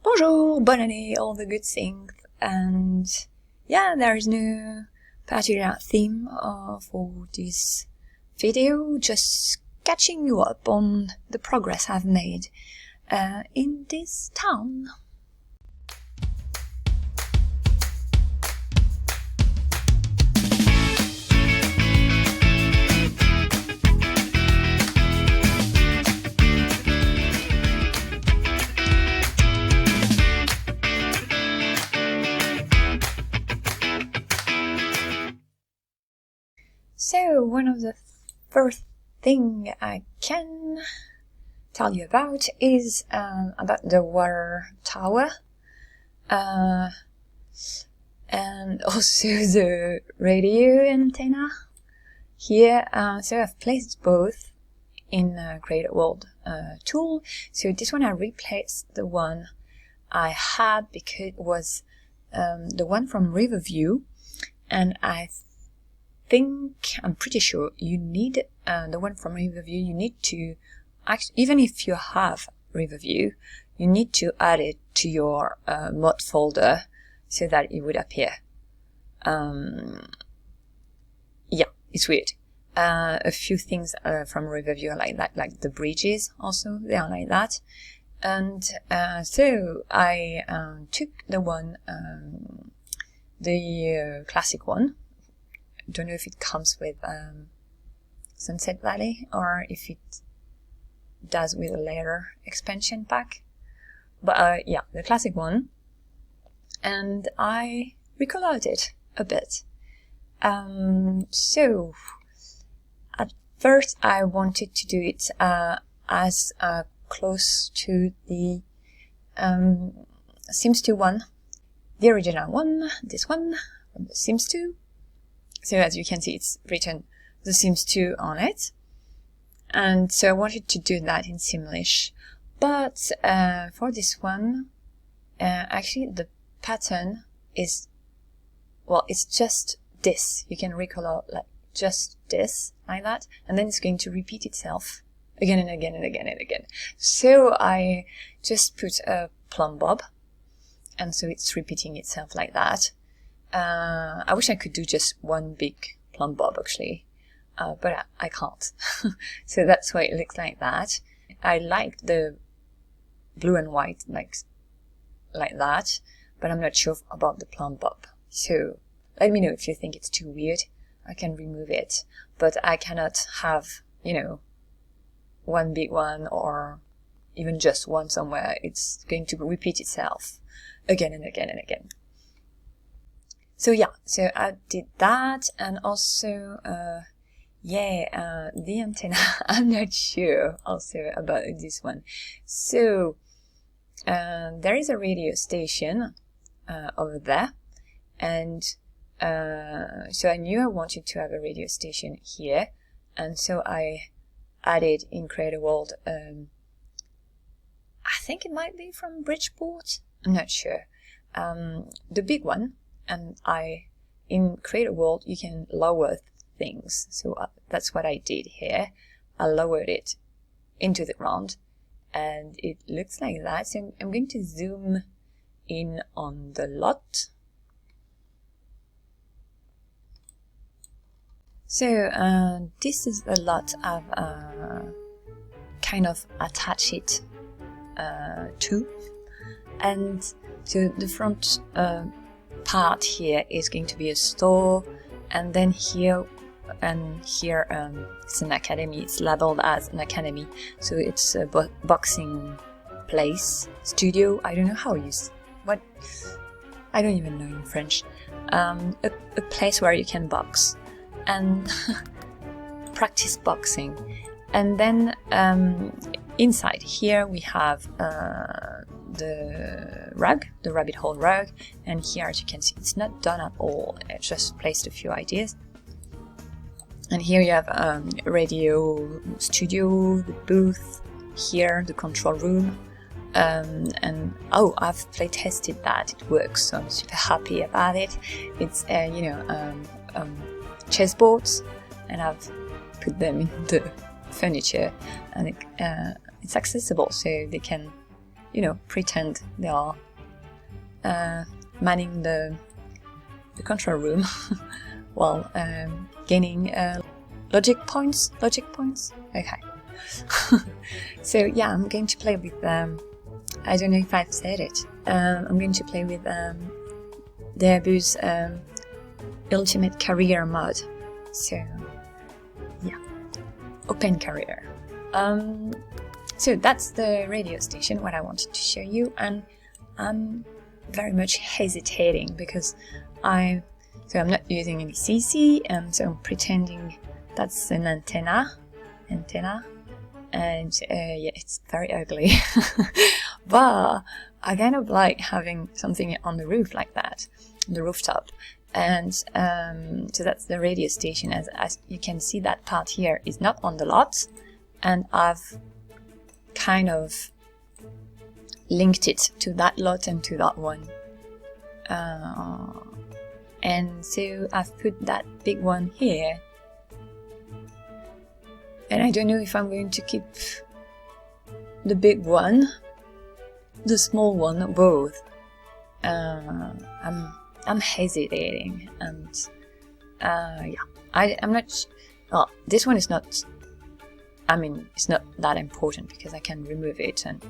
Bonjour, bonne année, all the good things, and yeah, there is no particular theme for this video, just catching you up on the progress I've made in this town. So, one of the first thing I can tell you about is about the water tower and also the radio antenna here. So I've placed both in Create a World tool. So this one I replaced the one I had because it was the one from Riverview, and I'm pretty sure you need the one from Riverview. You need to even if you have Riverview, you need to add it to your mod folder so that it would appear. Yeah, it's weird. A few things from Riverview are like that, like the bridges also, they are like that. And so I took the one, the classic one. Don't know if it comes with Sunset Valley or if it does with a later expansion pack, but yeah, the classic one, and I recolored it a bit. So at first I wanted to do it as close to the Sims 2 one, the original one, this one from the Sims 2. So as you can see, it's written The Sims 2 on it. And so I wanted to do that in Simlish. But for this one, actually the pattern is, well, it's just this. You can recolor like just this, like that. And then it's going to repeat itself again and again and again and again. So I just put a plumb bob. And so it's repeating itself like that. I wish I could do just one big plumb bob actually, but I can't. So that's why it looks like that. I like the blue and white like that, but I'm not sure about the plumb bob. So let me know if you think it's too weird. I can remove it, but I cannot have, one big one or even just one somewhere. It's going to repeat itself again and again and again. So yeah, so I did that, and also, the antenna, I'm not sure also about this one. So, there is a radio station over there, and so I knew I wanted to have a radio station here, and so I added in Create a World, I think it might be from Bridgeport, I'm not sure, the big one. And in Create a World, you can lower things. So that's what I did here. I lowered it into the ground, and it looks like that. So I'm going to zoom in on the lot. So this is the lot I've kind of attached it to. And so the front part here is going to be a store, and then here and here it's an academy. It's labeled as an academy, so it's a boxing place, studio. I don't know how you use what. I don't even know in French. A place where you can box and practice boxing, and then inside here we have the rug, the rabbit hole rug, and here as you can see it's not done at all. I just placed a few ideas, and here you have radio studio, the booth, here the control room, and oh, I've play tested that, it works, so I'm super happy about it. It's chessboards, and I've put them in the furniture, and it's accessible, so you you know, pretend they are manning the control room while gaining logic points. Okay. So yeah, I'm going to play with I don't know if I've said it. I'm going to play with the Airbus Ultimate Career mod. So yeah, open career. So that's the radio station, what I wanted to show you, and I'm very much hesitating because I'm not using any CC, and so I'm pretending that's an antenna, and yeah, it's very ugly. But I kind of like having something on the roof like that, on the rooftop. And so that's the radio station. As you can see, that part here is not on the lot, and I've kind of linked it to that lot and to that one. And so I've put that big one here. And I don't know if I'm going to keep the big one, the small one, or both. I'm hesitating, and yeah, I'm not. Well, this one is not. I mean, it's not that important because I can remove it and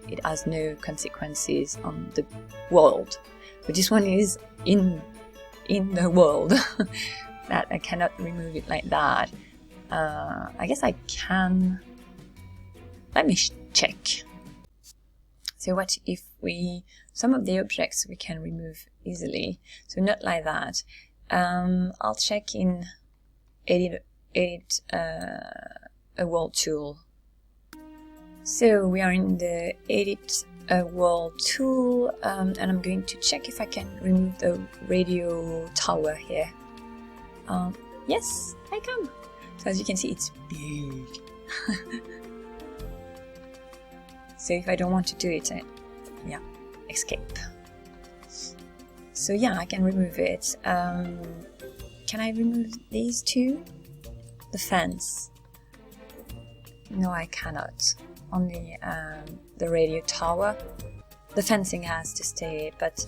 it has no consequences on the world. But this one is in the world that I cannot remove it like that. I guess I can. Let me check. So what if some of the objects we can remove easily, so not like that. I'll check in edit a world tool. So we are in the edit a world tool, and I'm going to check if I can remove the radio tower here. Yes, I can. So as you can see, it's big. So if I don't want to do it, yeah, escape. So yeah, I can remove it. Can I remove these two? The fence. No, I cannot. Only the radio tower. The fencing has to stay, but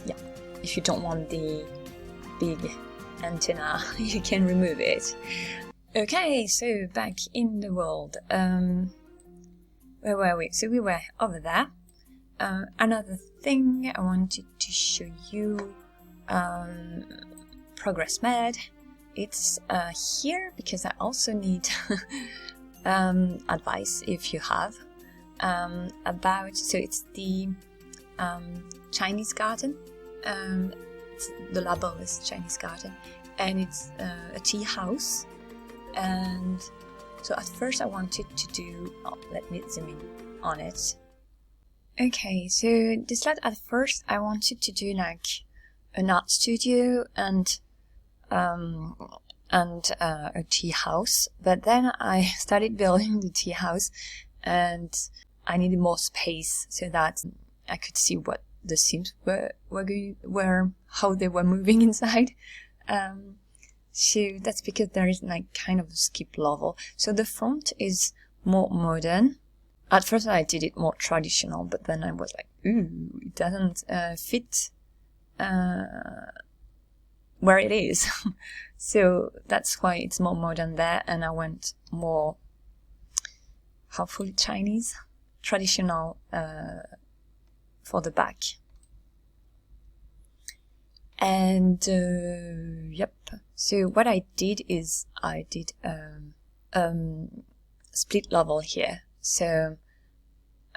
yeah, if you don't want the big antenna, you can remove it. Okay, so back in the world. Where were we? So we were over there. Another thing I wanted to show you, progress med. It's here because I also need advice if you have about. So it's the Chinese garden. The label is Chinese garden, and it's a tea house. And so at first I wanted to do. Oh, let me zoom in on it. Okay, so this lot at first I wanted to do like an art studio and a tea house, but then I started building the tea house and I needed more space so that I could see what the Sims were how they were moving inside. So that's because there is like kind of a skip level. So the front is more modern. At first I did it more traditional, but then I was like, ooh, it doesn't fit where it is. So that's why it's more modern there, and I went more, hopefully Chinese, traditional for the back. And yep, so what I did is I did split level here. So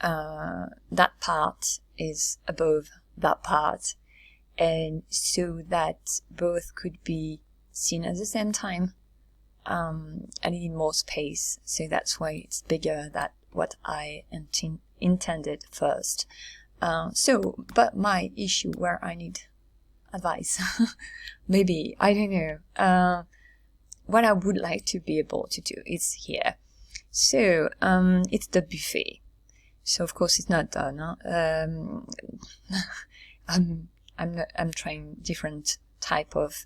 that part is above that part, and so that both could be seen at the same time. I needed more space, so that's why it's bigger than what I intended first. So, but my issue where I need advice, maybe, I don't know, what I would like to be able to do is here. So, it's the buffet. So of course it's not done. Huh? I'm trying different type of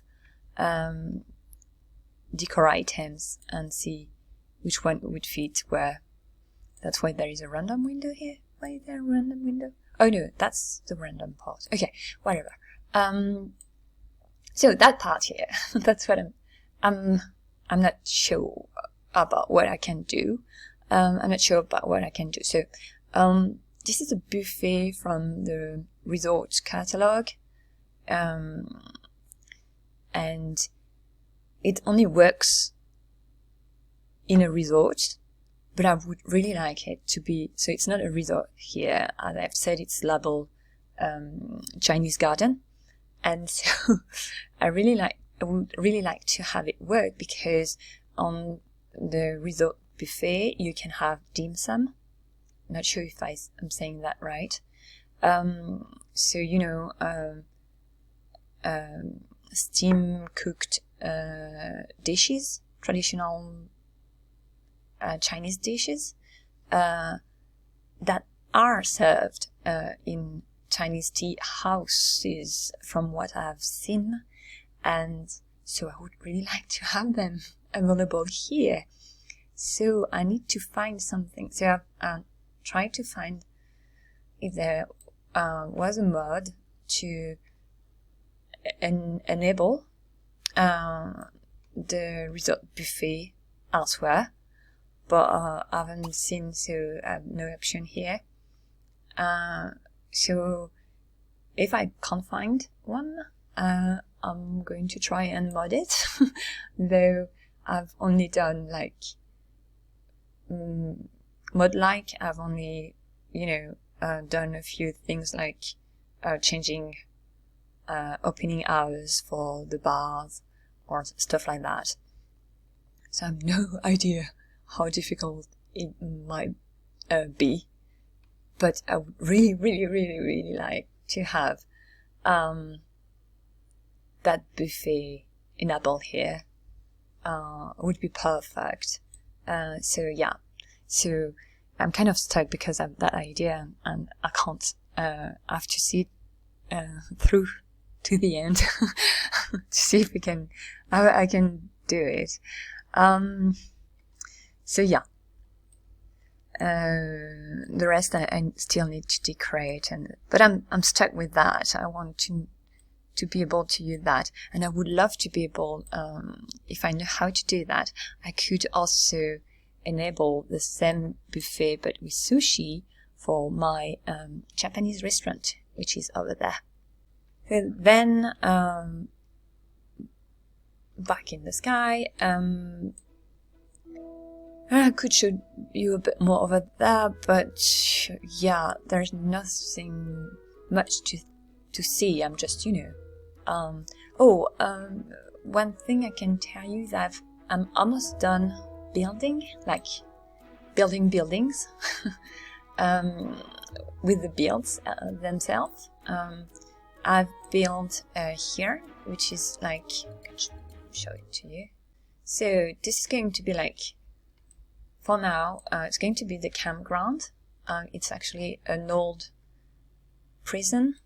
decor items and see which one would fit where. That's why there is a random window here. Why is there a random window? Oh no, that's the random part. Okay, whatever. So that part here, that's what I'm not sure about what I can do. I'm not sure about what I can do. So, this is a buffet from the resort catalog. And it only works in a resort, but I would really like it to be, so it's not a resort here, as I've said, it's labeled Chinese garden, and so I would really like to have it work, because on the resort buffet you can have dim sum. Not sure if I'm saying that right. So you know, steam cooked dishes, traditional Chinese dishes that are served in Chinese tea houses, from what I've seen, and so I would really like to have them available here. So I need to find something. So I've tried to find if there was a mod to enable the resort buffet elsewhere, but I haven't seen, so I have no option here. So if I can't find one, I'm going to try and mod it, though I've only done like mod-like. I've only, you know, done a few things like changing opening hours for the bars or stuff like that. So I have no idea how difficult it might be, but I would really like to have that buffet enabled here. Would be perfect. So yeah, so I'm kind of stuck because of that idea, and I can't. I have to see it through to the end to see if I can do it. So yeah, the rest I still need to decorate, but I'm stuck with that. I want to be able to use that, and I would love to be able, if I know how to do that, I could also enable the same buffet but with sushi for my Japanese restaurant, which is over there. So then back in the sky, I could show you a bit more over there, but yeah, there's nothing much to see. I'm just, you know, one thing I can tell you is that I'm almost done building buildings with the builds themselves. I've built here, which is like, I can show it to you. So this is going to be like, for now, it's going to be the campground. It's actually an old prison,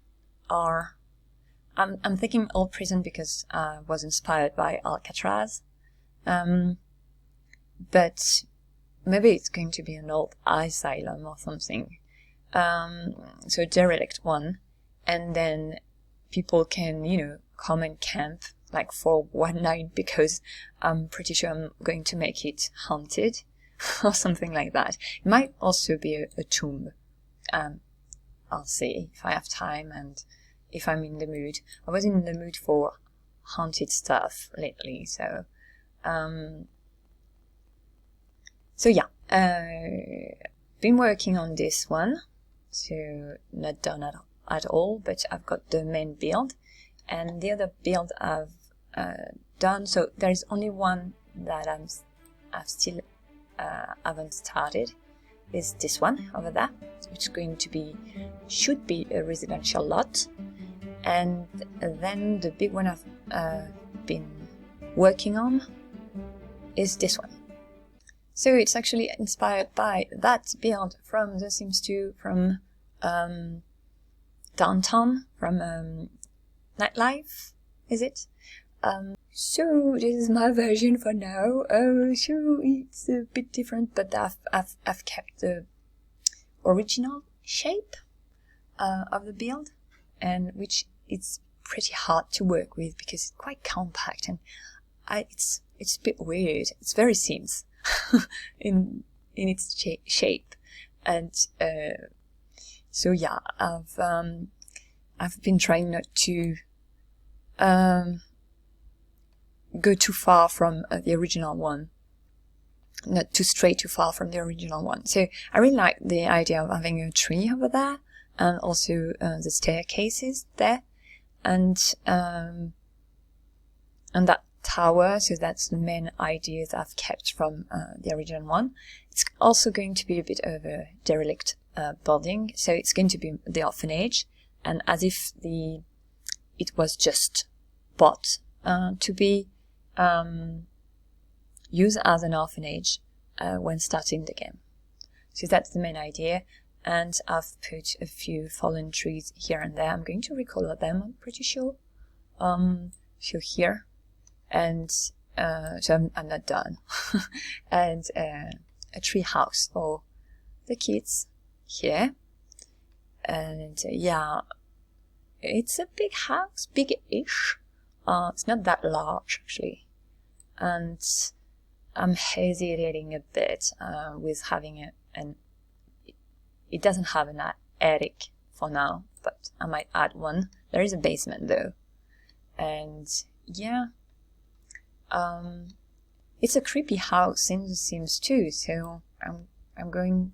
or I'm thinking old prison because I was inspired by Alcatraz. But maybe it's going to be an old asylum or something. So a derelict one, and then people can, you know, come and camp like for one night, because I'm pretty sure I'm going to make it haunted or something like that. It might also be a tomb. I'll see if I have time and if I'm in the mood. I was in the mood for haunted stuff lately, so yeah, been working on this one, so not done at all, but I've got the main build, and the other build I've done. So there's only one that I've still haven't started. Is this one over there, which should be a residential lot, and then the big one I've been working on is this one. So it's actually inspired by that build from The Sims 2, from downtown, from Nightlife, is it? So this is my version for now. So it's a bit different, but I've kept the original shape of the build, and which it's pretty hard to work with because it's quite compact, and it's a bit weird. It's very Sims in its shape, and so yeah, I've been trying not to go too far from the original one, not to stray too far from the original one. So I really like the idea of having a tree over there, and also the staircases there, and that tower. So that's the main idea that I've kept from the original one. It's also going to be a bit of a derelict building, so it's going to be the orphanage, and as if it was just bought to be used as an orphanage when starting the game. So that's the main idea, and I've put a few fallen trees here and there. I'm going to recolor them, I'm pretty sure. So here, and so I'm not done. And a tree house for the kids here, and yeah, it's a big house, big-ish. It's not that large actually, and I'm hesitating a bit with having it doesn't have an attic for now, but I might add one. There is a basement though, and yeah, it's a creepy house in The Sims 2, so I'm going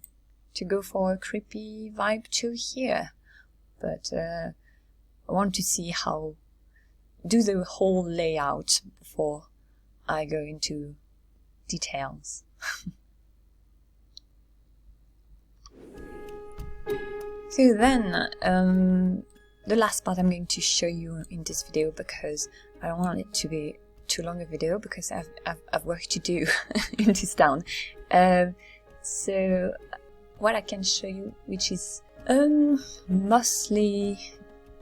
to go for a creepy vibe too here, but I want to see how do the whole layout before I go into details. So then, the last part I'm going to show you in this video, because I don't want it to be too long a video, because I've work to do in this town. So what I can show you, which is mostly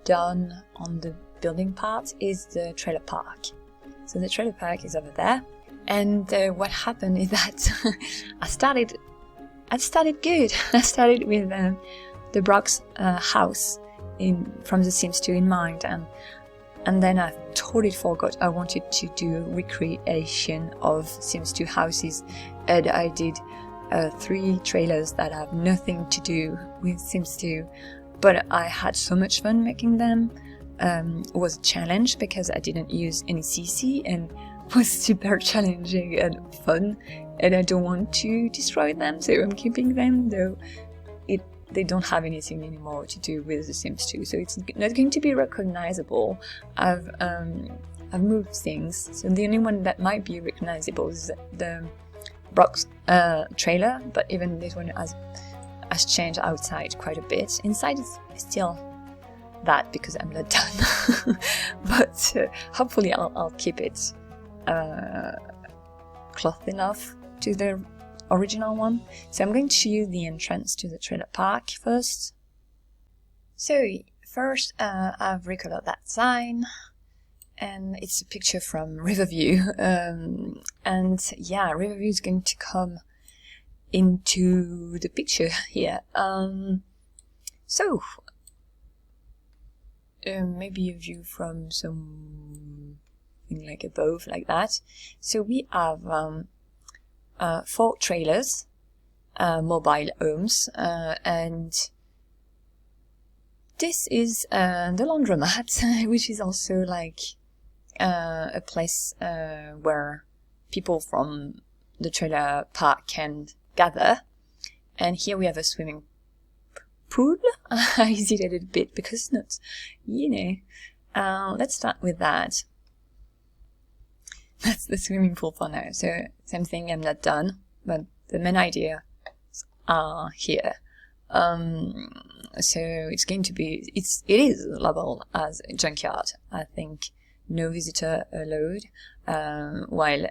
done on the building part, is the trailer park. So the trailer park is over there, and what happened is that I started good. I started with the Brock's house from The Sims 2 in mind, and then I totally forgot I wanted to do a recreation of Sims 2 houses, and I did 3 trailers that have nothing to do with Sims 2, but I had so much fun making them. It was a challenge because I didn't use any CC, and was super challenging and fun, and I don't want to destroy them, so I'm keeping them, though they don't have anything anymore to do with The Sims 2, so it's not going to be recognizable. I've moved things, so the only one that might be recognizable is the Brock's trailer, but even this one has changed outside quite a bit. Inside is still that, because I'm not done. But hopefully I'll keep it close enough to the original one. So I'm going to show you the entrance to the trailer park first. So first I've recolored that sign, and it's a picture from Riverview, and yeah, Riverview is going to come into the picture here. So maybe a view from something like above, like that. So we have 4 trailers, mobile homes, and this is the laundromat, which is also like a place where people from the trailer park can gather. And here we have a swimming pool. I hesitated a bit because it's not, you know. Let's start with that. That's the swimming pool for now. So same thing, I'm not done, but the main idea are here. So it's going to be, it is labeled as a junkyard. I think no visitor allowed, while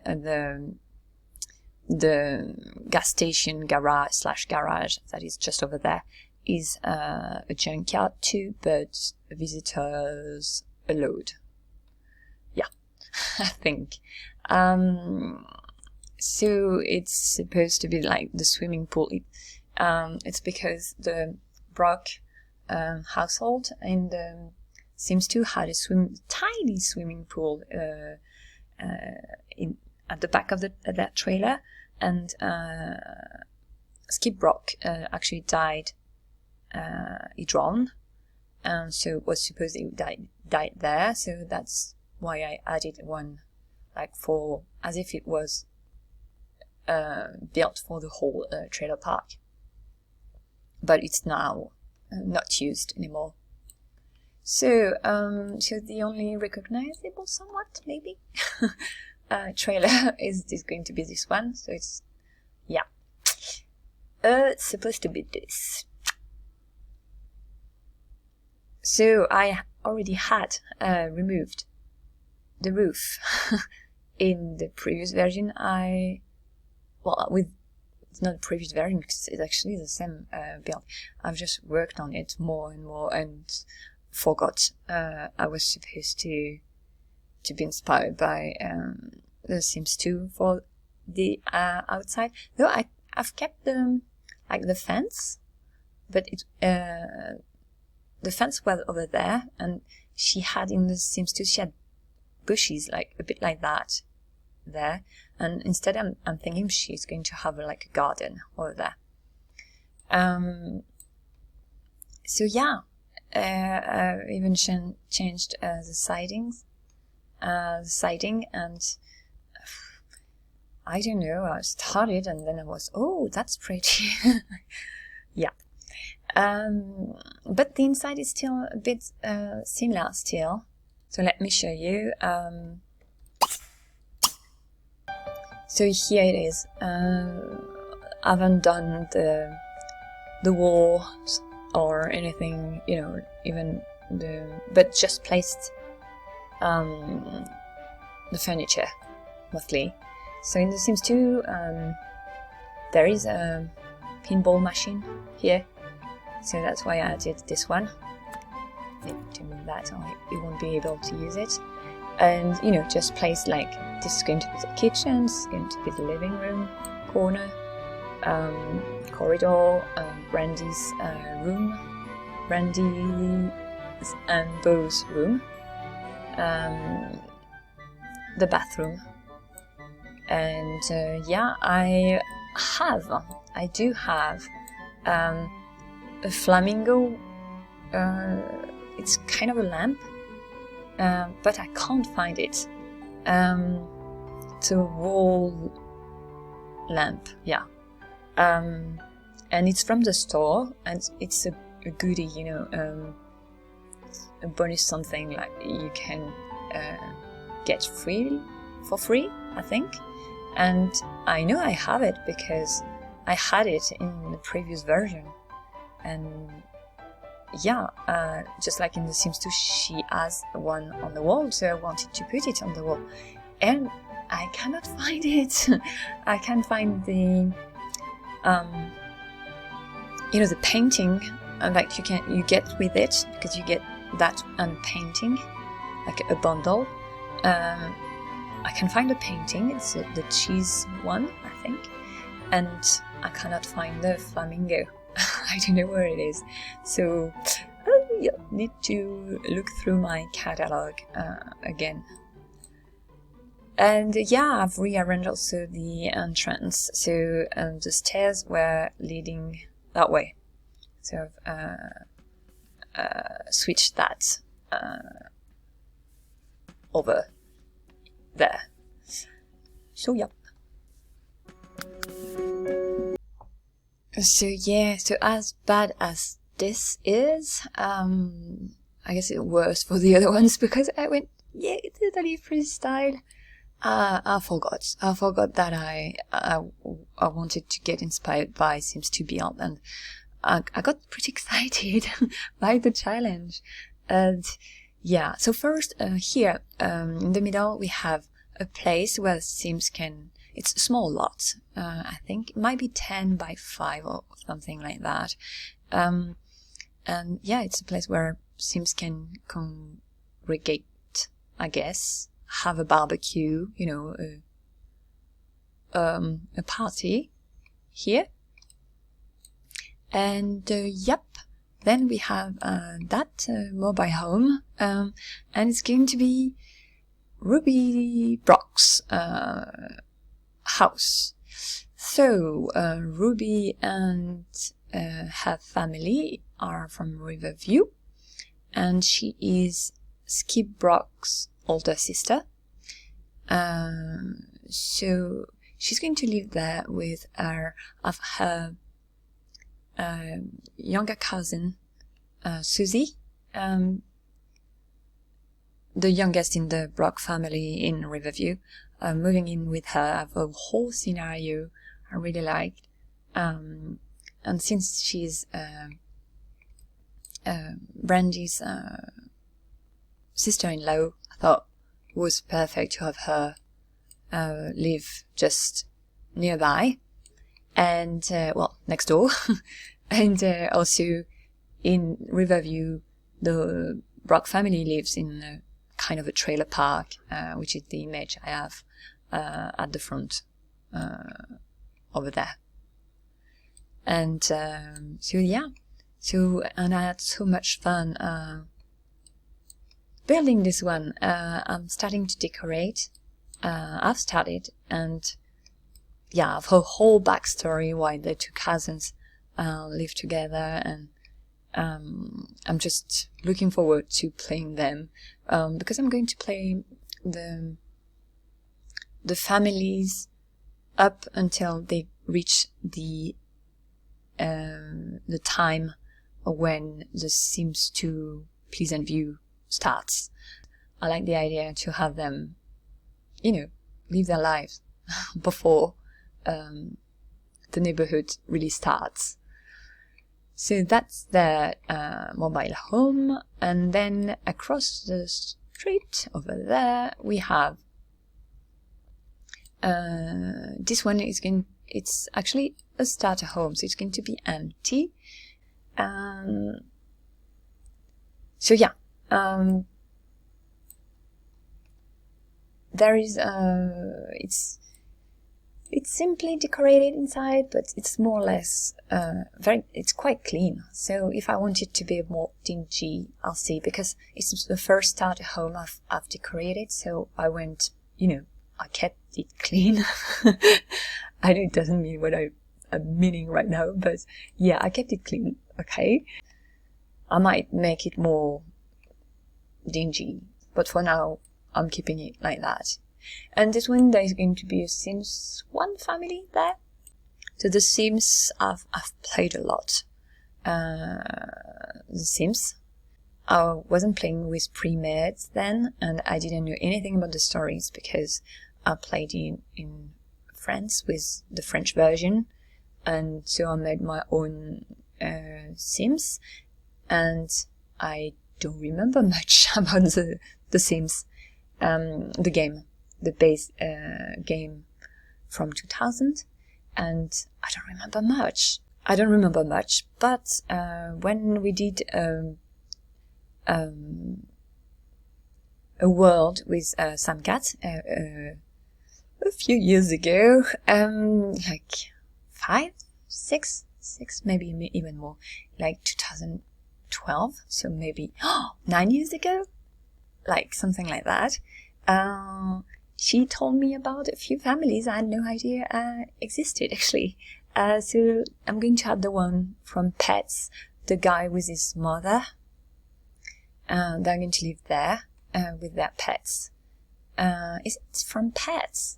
the gas station garage that is just over there is a junkyard too, but visitors allowed. Yeah, I think. So it's supposed to be like the swimming pool. It's because the Brock household in the Sims 2 had a tiny swimming pool at the back of that trailer, and Skip Brock actually died. He drowned, and so it was supposed he died there. So that's why I added one, like as if it was built for the whole trailer park. But it's now not used anymore. So, so the only recognizable, somewhat maybe, trailer is going to be this one. So it's, yeah, it's supposed to be this. So I already had removed the roof in the previous version. It's not the previous version because it's actually the same build. I've just worked on it more and more and forgot I was supposed to be inspired by the Sims 2 for the outside. Though I've kept the fence, but the fence was over there, and she had in the Sims 2 she had bushes like a bit like that there, and instead I'm thinking she's going to have like a garden over there. So yeah, even changed the siding, and I don't know, I started and then I was, oh, that's pretty. Yeah. But the inside is still a bit similar still. So let me show you. So here it is. I haven't done the walls or anything, you know, even but just placed the furniture mostly. So in The Sims 2, there is a pinball machine here. So that's why I added this one. To move that, or you won't be able to use it. And, you know, just place like, this is going to be the kitchen, this is going to be the living room, corner, corridor, Brandy's room, Brandy and Beau's room, the bathroom. And yeah, I do have a flamingo. It's kind of a lamp, but I can't find it. It's a wall lamp, yeah. And it's from the store, and it's a goodie, you know, a bonus something like you can get for free, I think. And I know I have it because I had it in the previous version. And yeah, just like in The Sims 2, she has one on the wall, so I wanted to put it on the wall. And I cannot find it. I can't find the, you know, the painting like you get with it, because you get that and painting, like a bundle. I can find the painting, it's the cheese one, I think, and I cannot find the flamingo. I don't know where it is, so I need to look through my catalog again. And yeah, I've rearranged also the entrance, so the stairs were leading that way, so I've switched that over there. So yep. So yeah, so as bad as this is, I guess it's worse for the other ones, because I went, yeah, it's totally freestyle. I forgot that I wanted to get inspired by Sims 2 Beyond, and I got pretty excited by the challenge. And yeah, so first here in the middle we have a place where Sims can, it's a small lot, I think it might be 10 by 5 or something like that. And yeah, it's a place where Sims can congregate, I guess, have a barbecue, you know, a party here. And yep, then we have that mobile home, and it's going to be Ruby Brock's house. So Ruby and her family are from Riverview, and she is Skip Brock's older sister. So she's going to live there with her younger cousin, Susie, the youngest in the Brock family in Riverview, moving in with her. The whole scenario I really liked. And since she's Brandy's sister-in-law, I thought it was perfect to have her live just nearby, and well, next door. And also in Riverview, the Brock family lives in kind of a trailer park, which is the image I have at the front over there. And so yeah, and I had so much fun building this one. I'm starting to decorate. I've started, and yeah, the whole backstory why the two cousins live together, and I'm just looking forward to playing them, because I'm going to play the families up until they reach the time when the Sims 2 Pleasant View starts. I like the idea to have them, live their lives before the neighborhood really starts. So that's the mobile home, and then across the street over there we have this one it's actually a starter home, so it's going to be empty. So yeah, there is it's simply decorated inside, but it's more or less it's quite clean. So if I want it to be more dingy, I'll see, because it's the first starter home I've decorated, so I went, I kept it clean. I know it doesn't mean what I'm meaning right now, but yeah, I kept it clean. Okay, I might make it more dingy, but for now I'm keeping it like that. And this one, there is going to be a Sims 1 family there. So the Sims, I've played a lot. The Sims, I wasn't playing with pre-made then, and I didn't know anything about the stories because I played in France with the French version, and so I made my own Sims, and I don't remember much about the Sims, the game. The base game from 2000, and I don't remember much. But when we did a world with Sam Cat a few years ago, like 5, 6, maybe even more, like 2012, so maybe 9 years ago, like something like that. She told me about a few families I had no idea existed, actually. So I'm going to have the one from Pets, the guy with his mother. They're going to live there with their pets. Is it from Pets?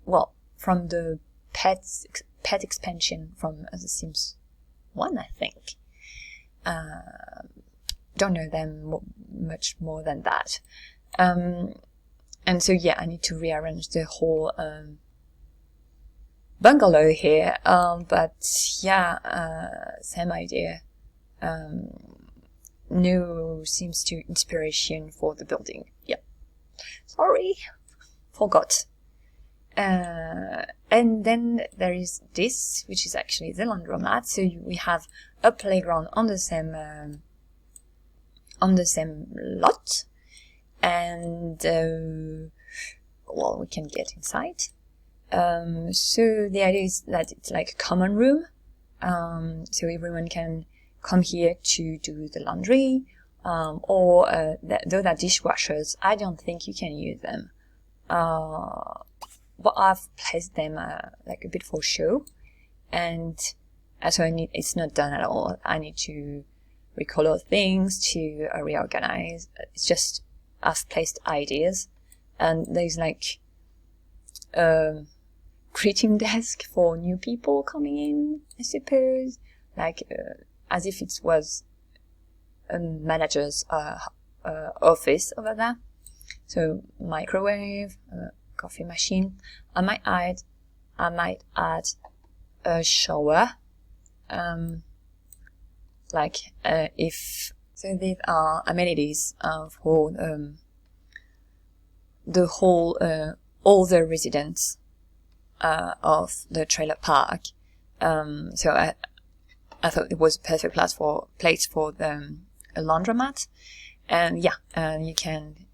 Well, from the pet expansion from The Sims 1, I think. Don't know them much more than that. And so yeah, I need to rearrange the whole bungalow here, but yeah, same idea. No Sims 2 inspiration for the building. Yeah, sorry, forgot. And then there is this, which is actually the laundromat. So we have a playground on the same lot. And well, we can get inside. So the idea is that it's like a common room, so everyone can come here to do the laundry, or those are dishwashers. I don't think you can use them. But I've placed them like a bit for show, and so it's not done at all. I need to recolor things, to reorganize. It's just I've placed ideas, and there's like a greeting desk for new people coming in, I suppose, like as if it was a manager's office over there. So microwave, coffee machine. I might add a shower. So these are amenities for the whole all the residents of the trailer park. So I thought it was a perfect place for a laundromat, and you can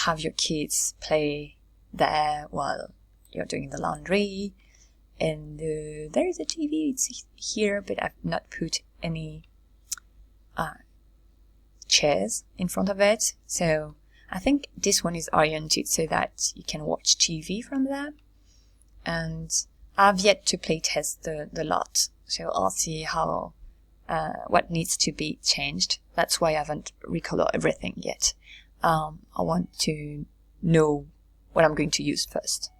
have your kids play there while you're doing the laundry. And there is a TV, it's here, but I've not put any chairs in front of it. So I think this one is oriented so that you can watch TV from there. And I've yet to play test the lot, so I'll see how what needs to be changed. That's why I haven't recolored everything yet. I want to know what I'm going to use first.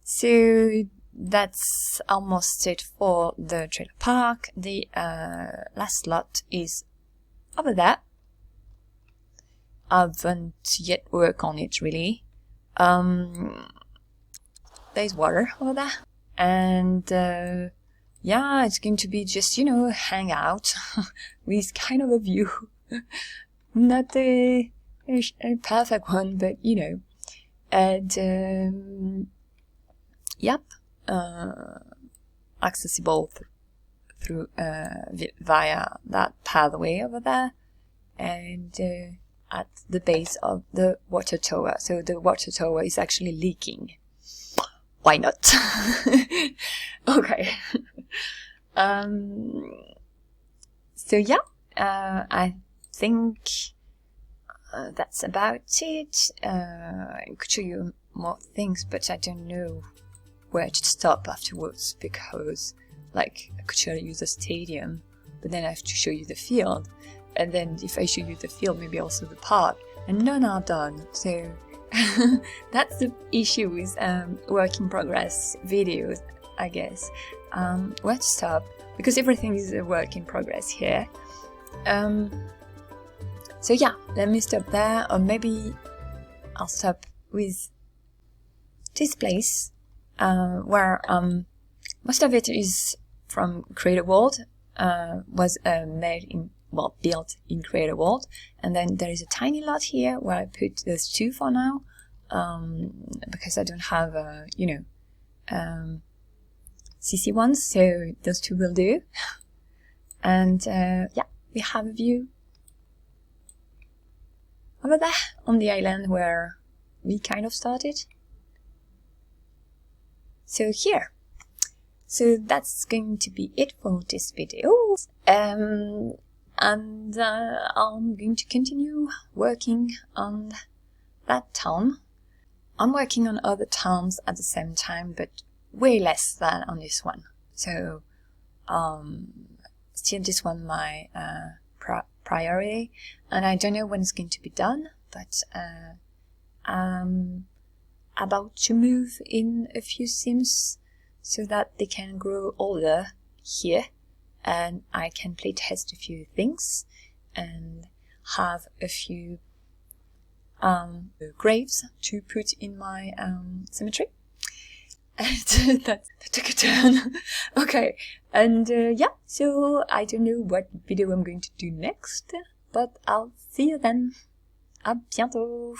So that's almost it for the trailer park. The last lot is over there. I haven't yet worked on it really. There's water over there, and it's going to be just, hang out with kind of a view. Not a perfect one, but and accessible through via that pathway over there, and at the base of the water tower. So the water tower is actually leaking. Why not? Okay. I think that's about it. I could show you more things, but I don't know where to stop afterwards, because I could show you the stadium, but then I have to show you the field, and then if I show you the field, maybe also the park, and none are done. So that's the issue with work in progress videos, I guess. Where to stop, because everything is a work in progress here. So let me stop there, or maybe I'll stop with this place, where most of it is from Creator World, was built in Creator World, and then there is a tiny lot here where I put those two for now, because I don't have CC ones, so those two will do. And we have a view over there on the island where we kind of started. So here. So that's going to be it for this video. And I'm going to continue working on that town. I'm working on other towns at the same time, but way less than on this one. So still this one my priority, and I don't know when it's going to be done, but I'm about to move in a few Sims so that they can grow older here, and I can play test a few things and have a few graves to put in my cemetery. And that took a turn. Okay, and so I don't know what video I'm going to do next, but I'll see you then. À bientôt.